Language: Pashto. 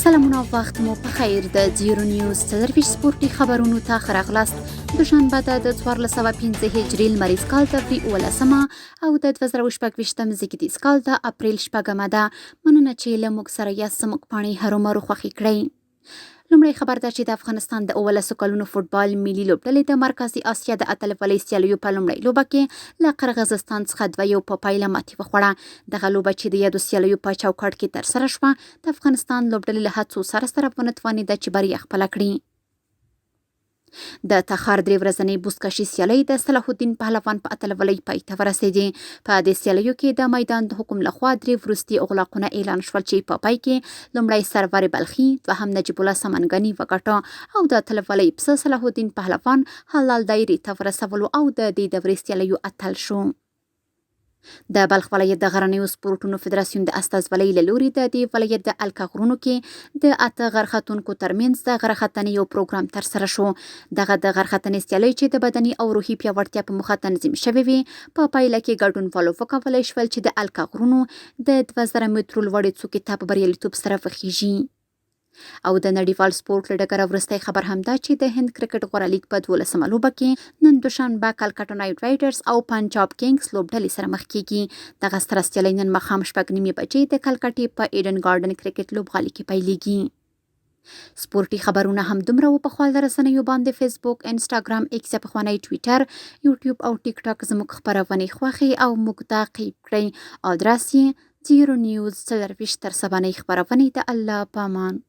سلامونه وخت مو په خیر د ځیرنیوز۲۴ سپورتي خبرونو ته ښه راغلاست. دوشنبه د 1415 هجري لمریز کال د اپریل 18 او د 2026 زیږدیز کال د اپریل 4 ده. مننه چې له موږ سره یاست. زموږ پاڼې هرومرو خوښې کړئ. لومړی خبر ده چې د افغانستان د 18 کلونو فوټبال ملي لوبډلې د مرکزي اسیا د اتلولۍ سیالیو په لومړۍ لوبه کې له قرغیزستان څخه 2-1 په پایله ماتې وخوړه. دغه لوبه چې د یادو سیالیو په چوکاټ کې ترسره شوه، د افغانستان لوبډلې له هڅو سره ونه توانېده چې بریا خپله کړي. د تخار 3 ورځنۍ بوزکشي سیالۍ د صلاح الدین پهلوان په اتلولۍ پای ته ورسېدې. په دې سیالیو کې د میدان د حکم لخوا 3 وروستي اغلاقونه اعلان شول چې په پای کې لومړی سرور بلخي، دوهم نجیب الله سمنګني وګټه او د اتلولۍ پسه صلاح الدین پهلوان حلال دایرې ته ورسولو او د دې دورې سیالیو اتل شو. د بلخ ولایت د غرنیو سپورټونو فدراسیون د استازولۍ له لوري د دې ولایت د الکه غرونو کې د 8 غرختونکو ترمنځ د غرختنې یو پروګرام ترسره شو. دغه د غرختنې سیالۍ چې د بدني او روحي پیاوړتیا په موخه تنظیم شوې وي، په پایله کې ګډونوالو وکولی شول چې د الکه غرونو د 2000 مترو لوړې څوکې ته په بریالیتوب سره وخیژي. او د نړیوال سپورټ له ډګره وروستی خبر هم دا چې د هند کرکټ غوره لیګ په 12مه لوبه کې نن دوشنبه کلکته نایټ رایډرز او پنجاب کینګز لوبډلې سره مخ کیږي. دغه ستره سیالۍ نن ماښام 9:30 بجې د کلکتې په ایډن ګارډن کرکټ لوبغالي کې پیلیږي. سپورټي خبرونه هم دومره و په خپل رسنیو باندې فیسبوک، انسټاګرام، ایکس په خوانی ټویټر، یوټیوب او ټیک ټاک زموږ خبرونه خوښي او موږ تعقیب کړئ. ادرس یې ځیرنیوز24 تر سبانۍ خبرونه د الله پامان.